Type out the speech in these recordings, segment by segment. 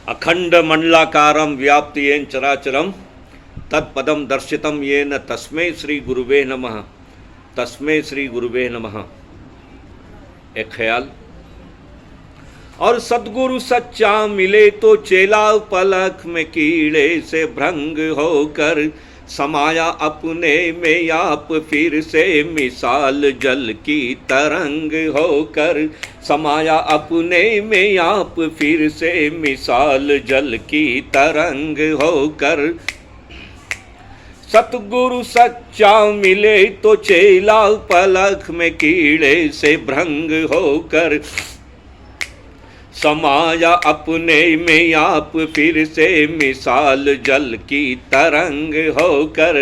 अखंड मंडलाकारं व्याप्ति येन चराचरं तत्पदम दर्शितम येन तस्मै श्री गुरुवे नमः। तस्मै श्री गुरुवे नमः। एक ख्याल। और सद्गुरु सच्चा मिले तो चेला पलक में कीड़े से भ्रंग होकर समाया अपने में आप फिर से मिसाल जल की तरंग होकर समाया अपने में आप फिर से मिसाल जल की तरंग होकर। सतगुरु सच्चा मिले तो चेला पलक में कीड़े से भ्रंग होकर समाया अपने में आप फिर से मिसाल जल की तरंग होकर।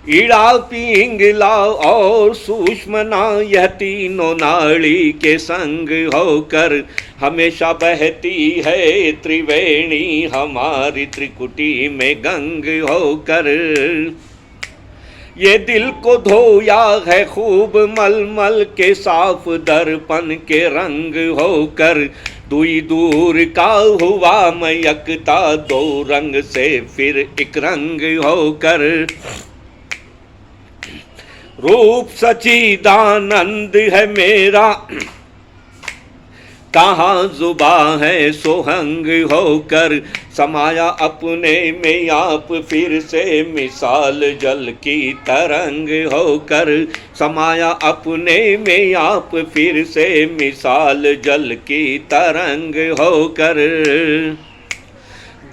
ईड़ा पिंगला और सूक्ष्मना यह तीनों नाड़ी के संग होकर हमेशा बहती है त्रिवेणी हमारी त्रिकुटी में गंग होकर। ये दिल को धोया है खूब मलमल के साफ दर्पण के रंग होकर दुई दूर का हुआ मयकता दो रंग से फिर एक रंग होकर। रूप सच्चिदानंद है मेरा कहाँ जुबां है सोहंग होकर समाया अपने में आप फिर से मिसाल जल की तरंग होकर समाया अपने में आप फिर से मिसाल जल की तरंग होकर।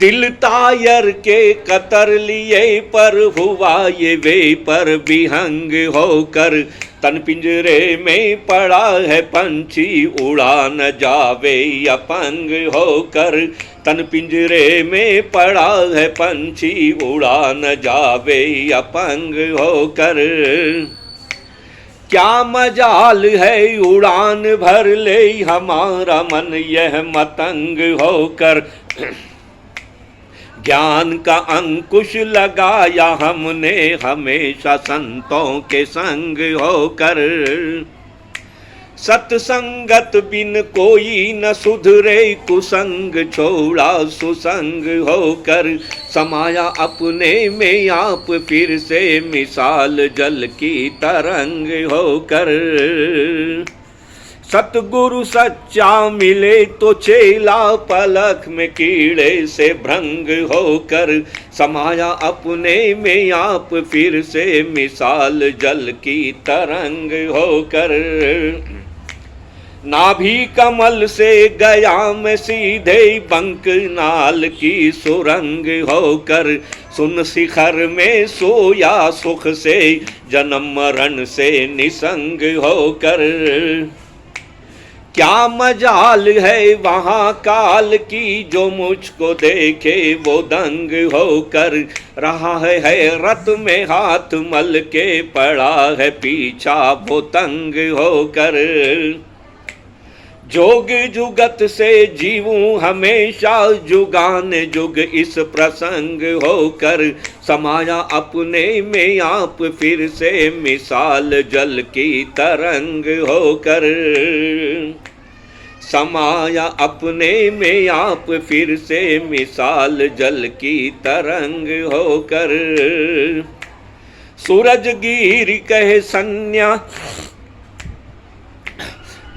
दिल तायर के कतर लिए पर हुआ ये वे पर विहंग होकर तन पिंजरे में पड़ा है पंछी उड़ा न जावे अपंग होकर तन पिंजरे में पड़ा है पंछी उड़ा न जावे अपंग होकर। क्या मजाल है उड़ान भर ले हमारा मन यह मतंग होकर ज्ञान का अंकुश लगाया हमने हमेशा संतों के संग होकर। सत्संगत बिन कोई न सुधरे कुसंग छोड़ा सुसंग होकर समाया अपने में आप फिर से मिसाल जल की तरंग होकर। सतगुरु सच्चा मिले तो चेला पलक में कीड़े से भ्रंग होकर समाया अपने में आप फिर से मिसाल जल की तरंग होकर। नाभि कमल से गया मैं सीधे बंक नाल की सुरंग होकर सुन शिखर में सोया सुख से जन्म मरण से निसंग होकर। क्या मजाल है वहाँ काल की जो मुझको देखे वो दंग होकर रहा है हैरत में हाथ मल के पड़ा है पीछा वो तंग होकर। जोग जुगत से जीवूं हमेशा जुगान जुग इस प्रसंग होकर समाया अपने में आप फिर से मिसाल जल की तरंग होकर समाया अपने में आप फिर से मिसाल जल की तरंग होकर। सूरजगीर कहे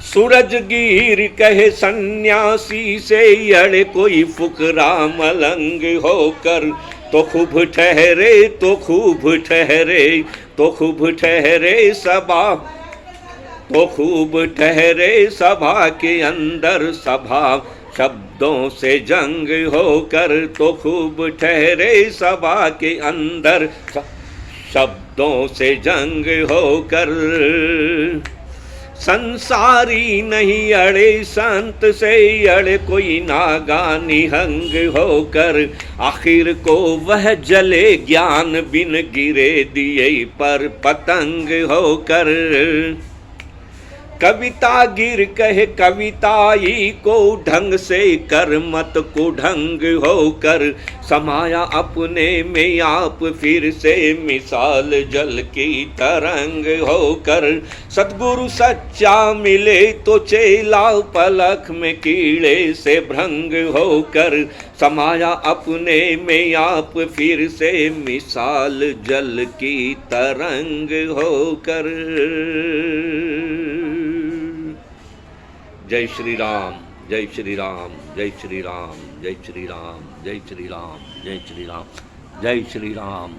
सूरजगीर कहे सन्यासी से अड़े कोई फुकरा मलंग होकर तो खूब ठहरे तो खूब ठहरे तो खूब ठहरे सबा तो खूब ठहरे सभा के अंदर सभा शब्दों से जंग होकर तो खूब ठहरे सभा के अंदर शब्दों से जंग होकर। संसारी नहीं अड़े संत से अड़े कोई नागा निहंग होकर आखिर को वह जले ज्ञान बिन गिरे दिए पर पतंग होकर। कविता गिर कहे कविताई को, ढंग से कर मत को ढंग होकर, समाया अपने में आप फिर से मिसाल जल की तरंग होकर। सतगुरु सच्चा मिले तो चेला पलक में कीड़े से भ्रंग होकर, समाया अपने में आप फिर से मिसाल जल की तरंग होकर। जय श्री राम, जय श्री राम, जय श्री राम, जय श्री राम, जय श्री राम, जय श्री राम, जय श्री राम।